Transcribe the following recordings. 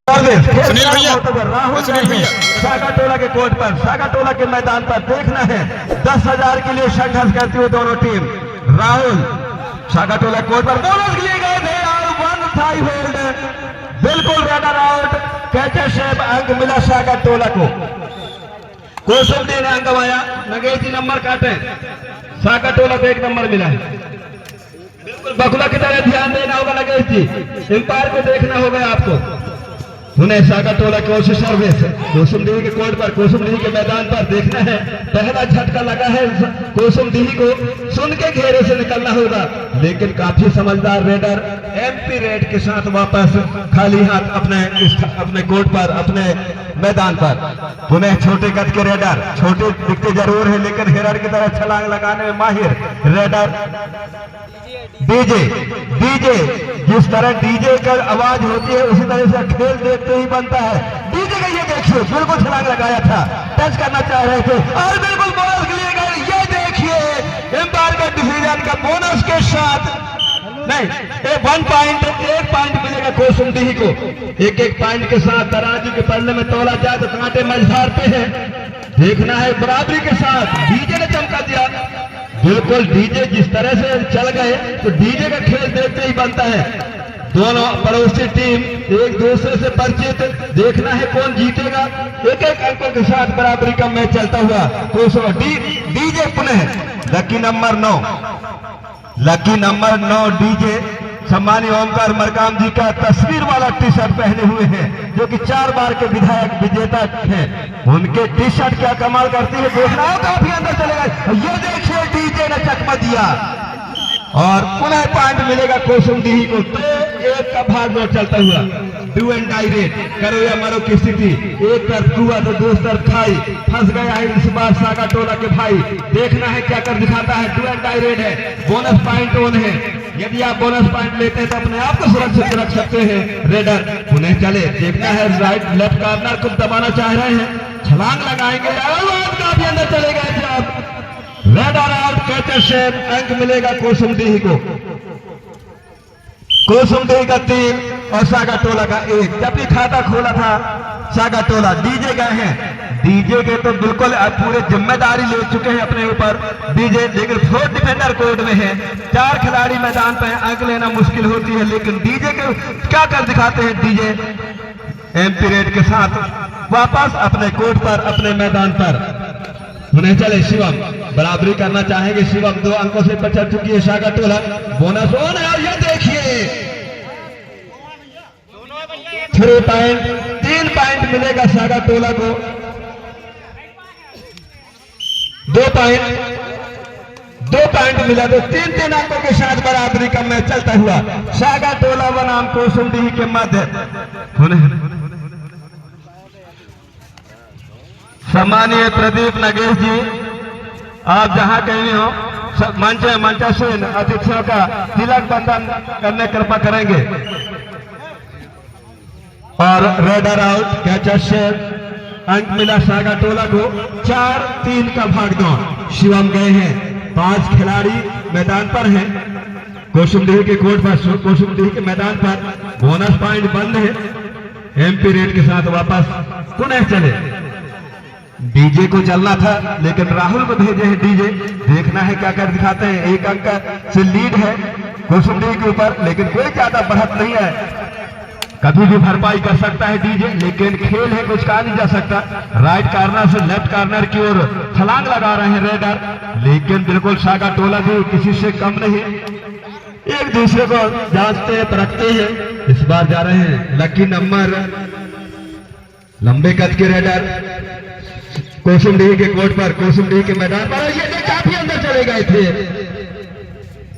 सुनील भैया सागा टोला के कोर्ट पर, सागा टोला के मैदान पर देखना है 10,000 के लिए संघर्ष करती हुई दोनों टीम। राहुल सागा टोला कोर्ट पर बोनस के लिए गए थे और 1 थाई होल्ड, बिल्कुल रनर आउट। कैचर शेप अंक मिला सागा टोला को। कौशल ने अंक गंवाया। नगेश जी नंबर काटे, सागा टोला को 1 नंबर मिला है। बिल्कुल बकुला की तरह ध्यान देना होगा नगेश जी, एम्पायर को देखना होगा आपको। उन्हें सागा टोला की ओर से सर्विस कोसुमडीही के कोर्ट पर, कोसुमडीही के मैदान पर देखना है। पहला झटका लगा है कोसुमडीही को, सुन के घेरे से निकलना होगा, लेकिन काफी समझदार रेडर एमपी रेड के साथ वापस खाली हाथ अपने कोर्ट पर, अपने मैदान पर। उन्हें छोटे कद के रेडर, छोटे दिखते जरूर है लेकिन हिरण की तरह छलांग लगाने में माहिर रेडर डीजे। जिस तरह डीजे का आवाज होती है उसी तरह से खेल देखते ही बनता है। डीजे का ये देखिए, बिल्कुल छलांग लगाया था, टच करना चाह रहे थे और बिल्कुल बोनस के लिए गए। ये देखिए एम्पायर का डिसीजन का बोनस के साथ नहीं, 1 पॉइंट मिलेगा कोसुमडीही को। एक पॉइंट के साथ तराजू के पल्ले में तोला जाए तो कांटे मझधार पे है। देखना है बराबरी के साथ। डीजे ने चमका दिया, बिल्कुल डीजे जिस तरह से चल गए तो डीजे का खेल देखते ही बनता है। दोनों पड़ोसी टीम एक दूसरे से परिचित, देखना है कौन जीतेगा। एक अंकों के साथ बराबरी का मैच चलता हुआ। डीजे पुनः लकी नंबर 9 डीजे सम्मानीय ओमकार मरकाम जी का तस्वीर वाला टी शर्ट पहने हुए हैं, जो कि 4 बार के विधायक विजेता हैं। उनके टी शर्ट क्या कमाल करती है, देखना हो काफी अंदर चलेगा। ये देखिए डीजे ने चकमा दिया और पुनः पॉइंट मिलेगा कोसुमडीही को। तो 1 का भागदौड़ चलता हुआ, डू एंड डाई रेट, करो या मरो की स्थिति। एक तरफ कुआ तो दूसरी तरफ खाई, फंस गया है इस बार सागा टोला के भाई। देखना है क्या कर दिखाता है। डू एंड डाई रेट है, बोनस पॉइंट ऑन है। यदि आप बोनस पॉइंट लेते हैं तो अपने आप को सुरक्षित रख सकते हैं रेडर। उन्हें चले, देखना है राइट लेफ्ट कॉर्नर को दबाना चाह रहे हैं, छलांग लगाएंगे, काफी अंदर चले गए थे। आप रेडर आउट, कैचर शेप अंक मिलेगा कोसुमडीही को। कोसुमडीही का 3 और सागा टोला का 1। जब भी खाता खोला था सागा टोला, डीजे गए हैं। डीजे के तो बिल्कुल पूरे जिम्मेदारी ले चुके हैं अपने ऊपर डीजे, लेकिन 4 डिफेंडर कोर्ट में है, 4 खिलाड़ी मैदान पर अंक लेना मुश्किल होती है, लेकिन डीजे के क्या कर दिखाते हैं। डीजे एमपी रेड के साथ वापस अपने कोर्ट पर, अपने मैदान पर। उन्हें चले शिवम, बराबरी करना चाहेंगे शिवम, 2 अंकों से बचा चुकी है सागा टोला। बोनस ऑन है और ये देखिए 3 पॉइंट मिलेगा सागा टोला को। 2 पॉइंट मिला तो 3 अंकों के साथ बराबरी का मैच चलता हुआ। सागा टोला बनाम कोसुमडीही के मध्य। सम्मानीय प्रदीप नगेश जी, आप जहां कहीं हो मंचासीन अतिथियों का तिलक बंधन करने कृपा करेंगे। और रेडर आउट, कैचर शेप अंक मिला सागा टोला को। 4-3 का भागदौड़। शिवम गए हैं, 5 खिलाड़ी मैदान पर हैं कोसुमडीही के कोर्ट पर, कोसुमडीही के मैदान पर। बोनस पॉइंट बंद है, एमपी रेड के साथ वापस पुनः चले। डीजे को चलना था लेकिन राहुल को भेजे हैं डीजे। देखना है क्या कर दिखाते हैं। 1 अंक से लीड है कोसुमडीही के ऊपर, लेकिन कोई ज्यादा बढ़त नहीं है, कभी भी भरपाई कर सकता है डीजे, लेकिन खेल है, कुछ कहा नहीं जा सकता। राइट कॉर्नर से लेफ्ट कॉर्नर की ओर छलांग लगा रहे हैं रेडर, लेकिन बिल्कुल सागा टोला भी किसी से कम नहीं, एक दूसरे को जांचते परखते हैं। इस बार जा रहे हैं लकी नंबर, लंबे कद के रेडर कोसुमडीही के कोर्ट पर, कोसुमडीही के मैदान पर। ये काफी अंदर चले गए थे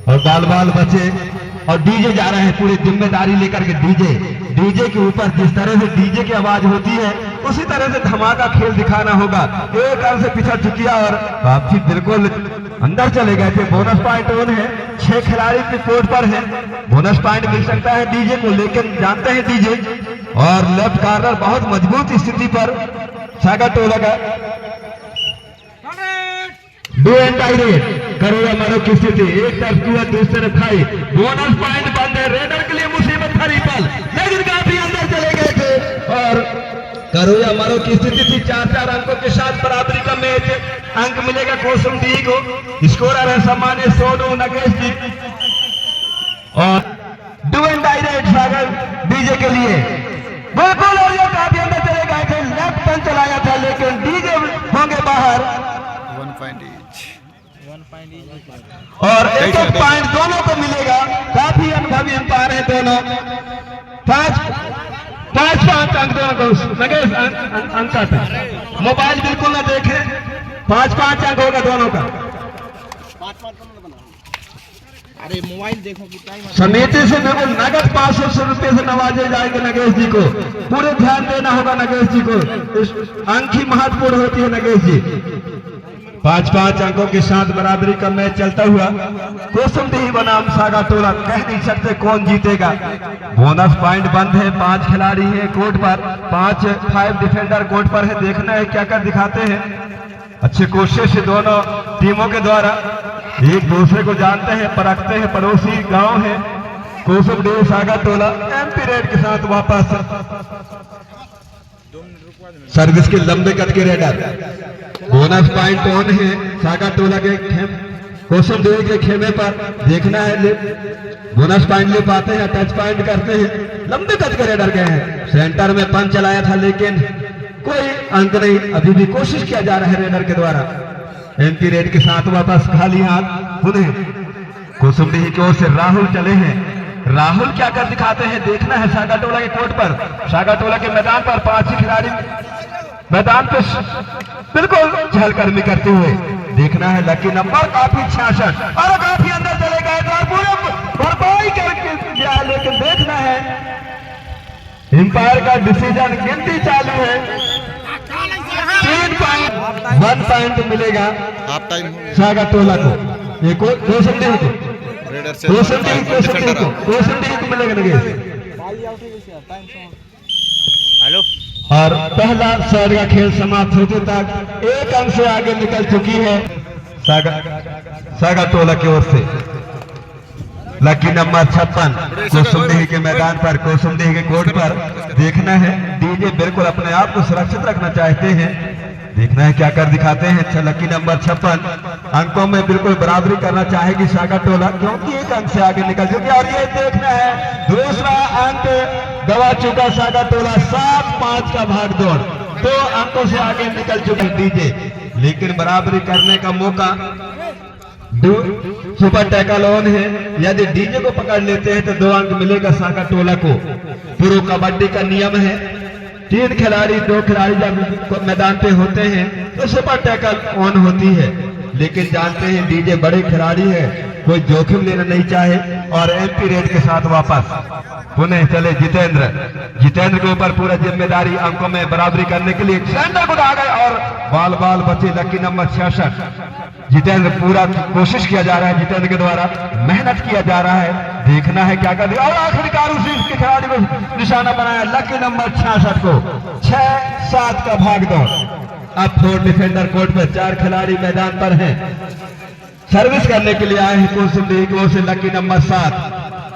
और बाल बचे और डीजे जा रहे हैं पूरी जिम्मेदारी लेकर के। डीजे के ऊपर जिस तरह से डीजे की आवाज होती है उसी तरह से धमाका खेल दिखाना होगा। 1 अंक से पिछड़ चुकी है और काफी बिल्कुल अंदर चले गए थे। बोनस पॉइंट ऑन है, 6 खिलाड़ी के कोर्ट पर है, बोनस पॉइंट मिल सकता है डीजे को, लेकिन जानते हैं डीजे। और लेफ्ट कॉर्नर बहुत मजबूत स्थिति पर सागा टोला का। डू एंड डाई रेट, करो या मरो की स्थिति। एक तरफ कुआ, दूसरी तरफ खाई। बोनस पॉइंट बंद है, रेडर के लिए मुसीबत भरी पल, लेकिन काफी अंदर चले गए थे करो या मरो की स्थिति थी। 4-4 अंकों के साथ बराबरी का मैच। अंक मिलेगा कौसुमडीह को। स्कोरर है सम्मानित सोनू नगेश जी और do and direct Sagar DJ के लिए बिल्कुल। और ये काफी अंदर चले गए थे, लेफ्ट टर्न चलाया था लेकिन डीजे होंगे बाहर। 1 पॉइंट और एक पॉइंट दोनों को मिलेगा। काफी अनुभवी अंपायर है दोनों। 5 अंक दोनों को। नगेश अंक था, मोबाइल बिल्कुल ना देखें। 5 अंक होगा दोनों का। अरे मोबाइल देखो कितना ही। समिति से बिल्कुल नगद 500 रुपए से नवाजे जाएंगे नगेश जी को। पूरे ध्यान देना होगा नगेश जी को, अंक ही महत्वपूर्ण होती है नगेश जी। 5 अंकों के साथ बराबरी का मैच चलता हुआ कौसुमडीह बनाम सागा टोला। कह नहीं सकते कौन जीतेगा। बोनस पॉइंट बंद है। 5 खिलाड़ी हैं कोर्ट पर, 5 डिफेंडर कोर्ट पर है। देखना है क्या कर दिखाते हैं। अच्छी कोशिश दोनों टीमों के द्वारा, एक दूसरे को जानते हैं, परखते हैं, पड़ोसी गांव है। कौसुमडीह सागा टोला एमपी रेड के साथ वापस। सर्विस के लंबे कद के रेडर। बोनस पॉइंट ऑन है सागा टोला के कौसुमडीह के खेमे पर। देखना है बोनस पॉइंट ले पाते हैं, टच पॉइंट करते हैं। लंबे कद के रेडर गए हैं। सेंटर में पंच चलाया था लेकिन कोई अंक नहीं। अभी भी कोशिश किया जा रहा है रेडर के द्वारा। एमपी रेड के साथ वापस खाली हाथ उन्हें कौसुमडीह की ओर से राहुल चले हैं। राहुल क्या कर दिखाते हैं देखना है सागा टोला के कोर्ट पर। सागा टोला के मैदान पर 5 खिलाड़ी मैदान पे बिल्कुल चहलकदमी करते हुए। देखना है लकी नंबर काफी 66 और काफी अंदर चले गए तो पूरे भरपाई करके गया, लेकिन देखना है एम्पायर का डिसीजन। गिनती चालू है। 1 पॉइंट मिलेगा सागा टोला को। ये कौसुमडीह को मिलेगा नगेश। हेलो। और पहला शहर का खेल समाप्त होते तक 1 अंक से आगे निकल चुकी है सागा टोला की ओर से। लकी नंबर 56 कौसुमडीह के मैदान पर, कौसुमडीह के कोर्ट पर। देखना है डीजे बिल्कुल अपने आप को सुरक्षित रखना चाहते हैं। देखना है क्या कर दिखाते हैं। लकी नंबर 56 अंकों में बिल्कुल बराबरी करना चाहेगी सागा टोला, क्योंकि 1 अंक से आगे निकल चुकी है। और ये देखना है दूसरा अंक गवा चुका सागा टोला। 7-5 का भागदौड़, 2 अंकों से आगे निकल चुके डीजे, लेकिन बराबरी करने का मौका सुपर टैकल ऑन है। यदि डीजे को पकड़ लेते हैं तो 2 अंक मिलेगा सागा टोला को। प्रो कबड्डी का नियम है 3 खिलाड़ी 2 खिलाड़ी जब मैदान पे होते हैं तो सुपर टैकल ऑन होती है। लेकिन जानते हैं डीजे बड़े खिलाड़ी है, कोई जोखिम लेना नहीं चाहे। और एमपी रेड के साथ वापस पुनः चले जितेंद्र के ऊपर पूरा जिम्मेदारी। अंकों में बराबरी करने के लिए सेंटर को आ गए और बाल बचे। लकी नंबर 66 जितेंद्र, पूरा कोशिश किया जा रहा है जितेंद्र के द्वारा, मेहनत किया जा रहा है। देखना है क्या कर दिया और आखिरकार उसी के खिलाड़ी को निशाना बनाया। लकी नंबर 66 को 6-7 का भागदौड़। अब 4 डिफेंडर कोर्ट पर, 4 खिलाड़ी मैदान पर हैं। सर्विस करने के लिए आए हैं कौसुमडीह की ओर से लकी नंबर 7,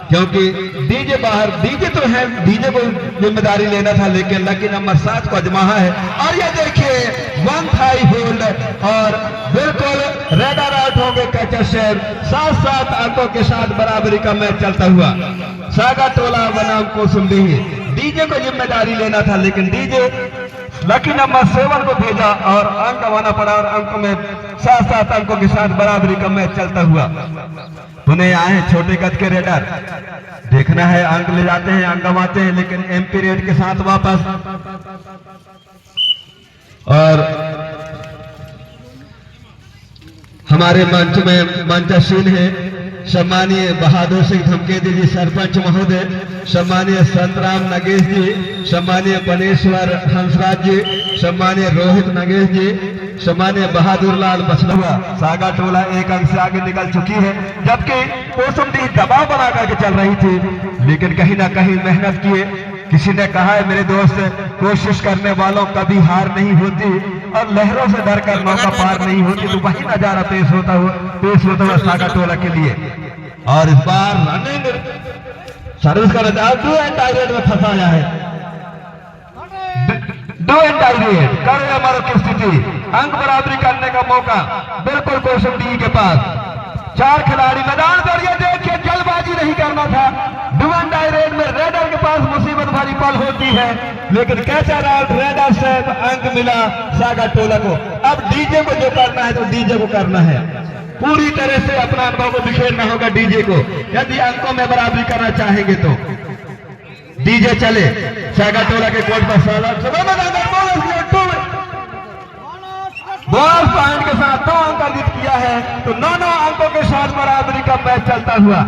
क्योंकि डीजे बाहर। डीजे तो है, डीजे को जिम्मेदारी लेना था, लेकिन लकी नंबर 7 को अजमाहा है। और ये देखिए 1 थाई होल्ड और बिल्कुल रेडर आउट हो गए कैचर शेर। 7-7 अंकों के साथ बराबरी का मैच चलता हुआ सागा टोला बनाम कौसुमडीह। डीजे को जिम्मेदारी लेना था, लेकिन डीजे लकी नंबर 7 को भेजा और अंक गंवाना पड़ा। और अंक में 7-7 अंकों के साथ बराबरी का मैच चलता हुआ पुनः आए छोटे कद के रेडर। देखना है अंक ले जाते हैं, अंक गंवाते हैं, लेकिन एमपी रेड के साथ वापस। और हमारे मंच में मंचासीन है सम्मानीय बहादुर सिंह धमकेदी जी सरपंच महोदय, सम्मानीय संतराम नगेश जी, सम्मानीय पनेश्वर हंसराज जी, सम्मानीय रोहित नगेश जी, सम्मानीय बहादुर लाल बछलुआ। सागा टोला 1 अंक से आगे निकल चुकी है, जबकि कौसुमडीह दबाव बना करके चल रही थी, लेकिन कहीं ना कहीं मेहनत किए। किसी ने कहा है मेरे दोस्त, कोशिश करने वालों कभी हार नहीं होती और लहरों से डरकर नौका पार नहीं होती। तो वही नजारा पेश होता हुआ सागा टोला के लिए। और इस बार रनिंग सर्विस का नजारा 2 एंड टारगेट में फंसाया है। डू एंड डायरेक्ट करो या मरो की स्थिति, अंक बराबरी करने का मौका बिल्कुल कौशल डी के पास। 4 खिलाड़ी मैदान पर, ये देखिए जल्दबाजी नहीं करना था। डू एंड डायरेक्ट में रेडर के पास मुसीबत भरी पल होती है, लेकिन कैचा राउट रेडर से अंक मिला सागाटोला को। अब डीजे को जो करना है तो डीजे को करना है, पूरी तरह से अपना अनुभव को बिखेरना होगा डीजे को, यदि अंकों में बराबरी करना चाहेंगे तो। डीजे चले सागाटोला के कोर्ट पर, बोनस पॉइंट के साथ 2 अंक अर्जित किया है, तो 9 अंकों के साथ बराबरी का मैच चलता हुआ।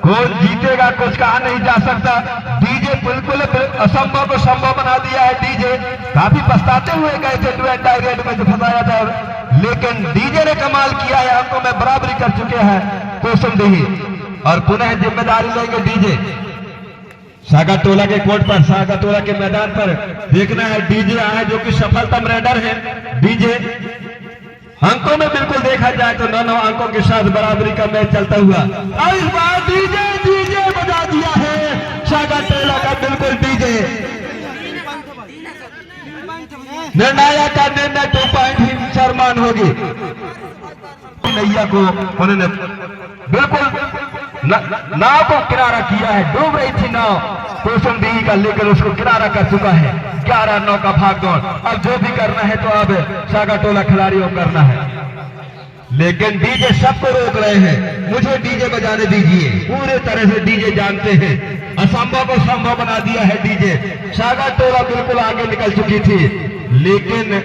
कौन जीतेगा कुछ कहा नहीं जा सकता। डीजे बिल्कुल असंभव को संभव बना दिया है। डीजे काफी पछताते हुए गए थे डू एंड डायरेक्ट में जो फंसाया था, लेकिन डीजे ने कमाल किया है, अंकों में बराबरी कर चुके हैं कौशल देही, और पुनः जिम्मेदारी लेंगे डीजे। सागाटोला के कोर्ट पर, सागाटोला के मैदान पर देखना है डीजे आए जो कि सफलतम रेडर है। डीजे अंकों में बिल्कुल देखा जाए तो 9 अंकों के साथ बराबरी का मैच चलता हुआ। और इस बार डीजे बजा दिया है सागाटोला का, बिल्कुल डीजे निर्णायक का निर्णय 2 पॉइंट ही शर्मान होगी। नैया को उन्होंने बिल्कुल नाव को किनारा किया है, डूब रही थी नाव कौशल डी का, लेकर उसको किनारा कर चुका है। 11 9 का भाग दौड़, अब जो भी करना है तो अब सागाटोला खिलाड़ियों को करना है, लेकिन डीजे सबको रोक रहे हैं। मुझे डीजे बजाने दीजिए, पूरे तरह से डीजे जानते हैं, असंभव को संभव बना दिया है डीजे। सागाटोला बिल्कुल आगे निकल चुकी थी, लेकिन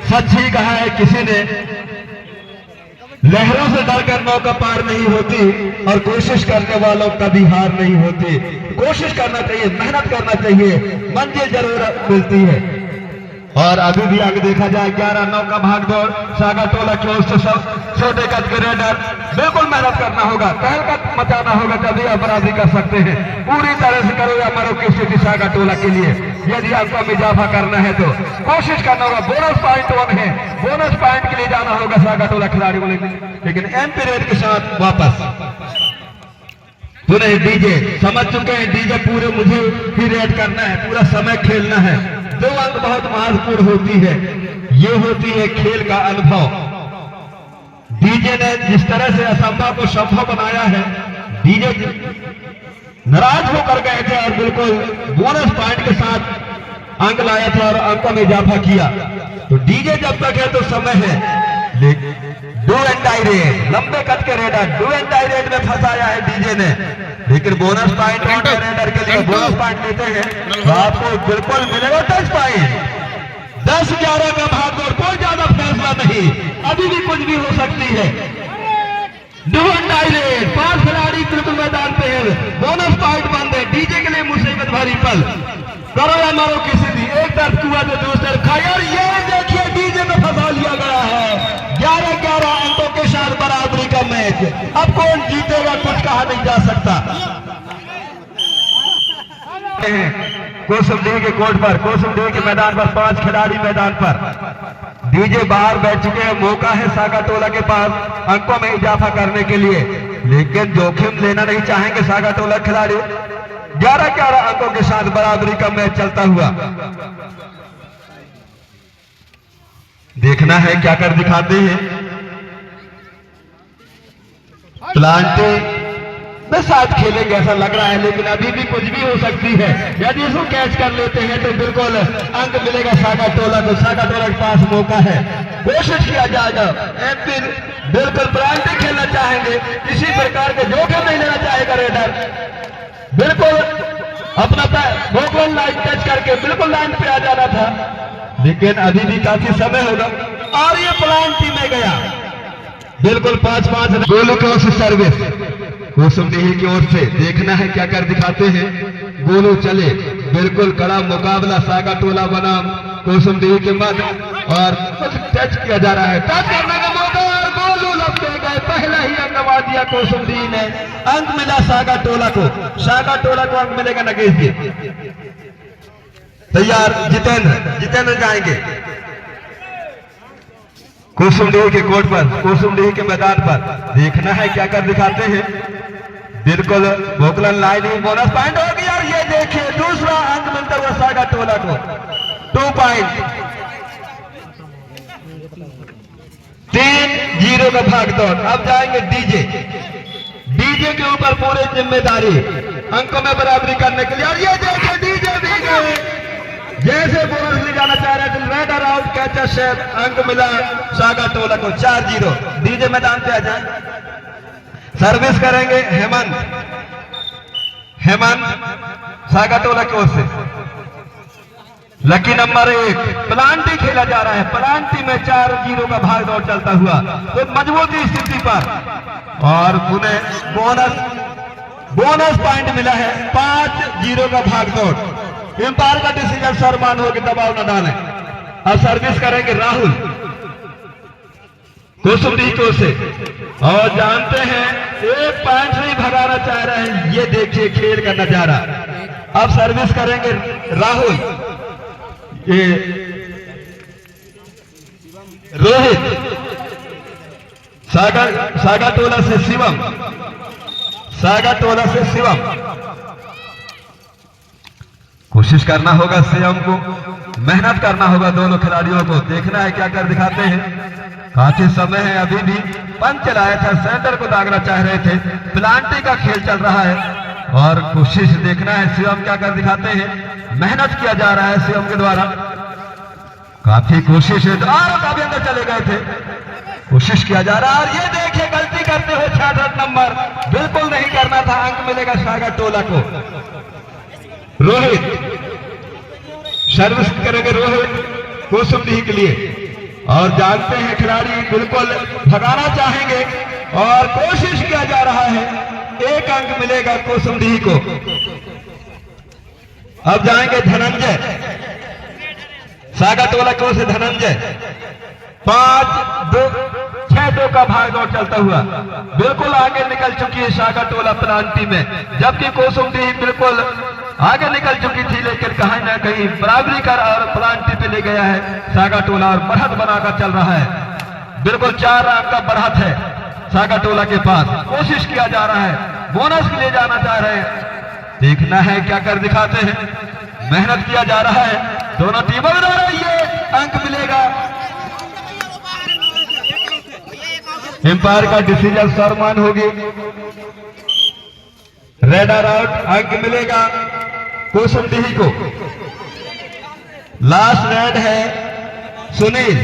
सच ही कहा है किसी ने, लहरों से डरकर नौका पार नहीं होती, और कोशिश करने वालों कभी हार नहीं होती। कोशिश करना चाहिए, मेहनत करना चाहिए, मंजिल जरूर मिलती है। और अभी भी आगे देखा जाए 11 9 का भाग दौड़ सागाटोला की ओर से, सब छोटे कद के रेडर बिल्कुल मेहनत करना होगा, तहलका मचाना होगा, तभी आप बराबरी कर सकते हैं। पूरी तरह से करो या मरो की स्थिति सागाटोला के लिए, यदि आपको इजाफा करना है तो कोशिश करना होगा। बोनस पॉइंट 1 है, बोनस पॉइंट के लिए जाना होगा सागाटोला खिलाड़ियों को, लेकिन एम्पी रेड के साथ वापस पुनः डीजे समझ चुके हैं। डीजे पूरे मुझे ही रेड करना है, पूरा समय खेलना है। 2 अंक बहुत महत्वपूर्ण होती है, ये होती है खेल का अनुभव। डीजे ने जिस तरह से असंभव को संभव बनाया है, डीजे नाराज होकर गए थे और बिल्कुल बोनस पॉइंट के साथ अंक लाया था और अंकों में इजाफा किया। तो डीजे जब तक है तो समय है। डू एंड डायरेक्ट लंबे कद के रेडर डू एंड डायरेक्ट में फंसाया है डीजे ने, लेकिन बोनस पॉइंट रेडर के लिए बोनस पॉइंट लेते हैं तो आपको बिल्कुल मिलेगा 10 पॉइंट। 10-11 का भाग और कोई ज्यादा फैसला नहीं, अभी भी कुछ भी हो सकती है। डू एंड डायरेक्ट 5 खिलाड़ी बिल्कुल मैदान पे है, बोनस पॉइंट बंद है। डीजे के लिए मुसीबत भरी पल, करो या मारो किसी भी, एक तरफ कुआ तो दूसरी तरफ खाई, और ये देखिए डीजे में फंसा लिया गया है। 11-11 अंकों के साथ बराबरी का मैच, अब कौन जीतेगा कुछ कहा नहीं जा सकता। कौशल डी के कोर्ट पर, कौशल डी के मैदान पर 5 खिलाड़ी मैदान पर, डीजे बाहर बैठ चुके हैं। मौका है सागाटोला के पास अंकों में इजाफा करने के लिए, लेकिन जोखिम लेना नहीं चाहेंगे सागाटोला खिलाड़ी। 11-11 अंकों के साथ बराबरी का मैच चलता हुआ। देखना है क्या कर दिखाते हैं। प्लांटे में साथ खेलेंगे ऐसा लग रहा है, लेकिन अभी भी कुछ भी हो सकती है। यदि इसको कैच कर लेते हैं तो बिल्कुल अंक मिलेगा सागाटोला को। सागाटोला के पास मौका है, कोशिश किया जाएगा। एमपी बिल्कुल प्लांटे खेलना चाहेंगे, किसी प्रकार के जोखिम नहीं लेना चाहेगा रेडर, बिल्कुल अपना भोगवन लाइन टच करके बिल्कुल लाइन पे आ जाना था, लेकिन अभी भी काफी समय होगा। और ये प्लांटी में गया बिल्कुल 5-5 गोलू की ओर से सर्विस कौशल देही की ओर से। देखना है क्या कर दिखाते हैं। गोलू चले, बिल्कुल कड़ा मुकाबला सागाटोला बनाम कौशल देही के मध्य, और टच किया जा रहा है, टच करने का मौका और गोलू लपटे गए। पहला ही अंक नवा दिया कौशल देही ने, अंक मिला सागाटोला को। सागाटोला को अंक मिलेगा नगेश जी। तैयार जितेंद्र जाएंगे कौशल के कोर्ट पर, कौशल के मैदान पर। देखना है क्या कर दिखाते हैं। बिल्कुल भोकलन लाइन ही बोनस पॉइंट होगी, और ये देखिए दूसरा अंक मिलता हुआ सागाटोला को। 2 पॉइंट, 3-0 का भागदौड़। अब जाएंगे डीजे, डीजे के ऊपर पूरी जिम्मेदारी अंकों में बराबरी करने के लिए। और ये देखिए डीजे भी गए, जैसे बोनस ले जाना चाह रहे थे, रेडर आउट, कैचर शेप, अंक मिला सागा टोला को 4-0। डीजे मैदान पे आ जाए। सर्विस करेंगे हेमंत सागा टोला की ओर से। लकी नंबर 1 प्लांटी खेला जा रहा है। प्लांटी में 4-0 का भाग दौड़ चलता हुआ तो मजबूती स्थिति पर, और उन्हें बोनस पॉइंट मिला है 5-0 का भाग दौड़। एम्पायर का डिसीजन सरमान हो के दबाव न डालें। अब सर्विस करेंगे राहुल कुसुमडीह से, और जानते हैं एक पॉइंट से ही भगाना चाह रहे हैं। ये देखिए खेल का नजारा। अब सर्विस करेंगे राहुल, ये रोहित सागा टोला से शिवम, सागा टोला से शिवम। कोशिश करना होगा शिवम को, मेहनत करना होगा दोनों खिलाड़ियों को। देखना है क्या कर दिखाते हैं। काफी समय है, अभी भी पंच चलाया था, सेंटर को दागना चाह रहे थे। प्लांटी का खेल चल रहा है और कोशिश देखना है शिवम क्या कर दिखाते हैं। मेहनत किया जा रहा है शिवम के द्वारा, काफी कोशिश है। और काफी अंदर चले गए थे, कोशिश किया जा रहा है। और ये देखिए गलती करते हुए 66 नंबर, बिल्कुल नहीं करना था। अंक मिलेगा सागा टोला को। रोहित सर्विस करेंगे, रोहित कुसुमडीह के लिए, और जानते हैं खिलाड़ी बिल्कुल भगाना चाहेंगे और कोशिश किया जा रहा है। 1 अंक मिलेगा कुसुमडीह को। अब जाएंगे धनंजय सागा टोला की ओर से। धनंजय 5-2 का भागदौड़ चलता हुआ बिल्कुल आगे निकल चुकी है सागा टोला प्लांटी में, जबकि कुसुमडीह बिल्कुल आगे निकल चुकी थी, लेकिन कहीं ना कहीं बराबरी कर और प्लांटी पे ले गया है सागा टोला, और बढ़त बनाकर चल रहा है। बिल्कुल 4 अंक का बढ़त है सागा टोला के पास। कोशिश किया जा रहा है, बोनस के लिए जाना चाह रहे हैं। देखना है क्या कर दिखाते हैं। मेहनत किया जा रहा है दोनों टीमों द्वारा। ये अंक मिलेगा। एम्पायर का डिसीजन सरमान होगी। रेडर आउट, अंक मिलेगा कुसुमडीह को। लास्ट रेड है सुनील।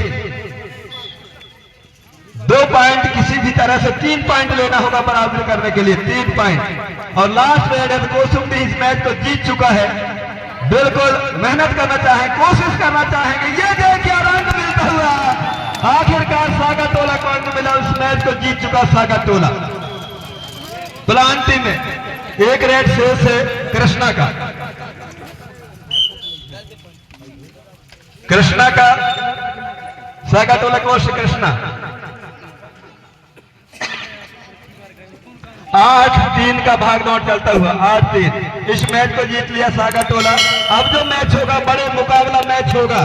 2 पॉइंट किसी भी तरह से 3 पॉइंट लेना होगा बराबरी करने के लिए, 3 पॉइंट। और लास्ट रेड है, कुसुमडीह इस मैच को जीत चुका है। बिल्कुल मेहनत करना चाहें, कोशिश करना चाहेंगे। ये देखिए अंक मिलता हुआ, आखिरकार सागा टोला को अंक मिला। उस मैच को जीत चुका सागा टोला। प्लांटी में 1 रेड शेष है कृष्णा का, सागा टोला की ओर से कृष्णा। 8-3 का भागदौड़ चलता हुआ, 8-3 इस मैच को जीत लिया सागा टोला। अब जो मैच होगा बड़े मुकाबला मैच होगा।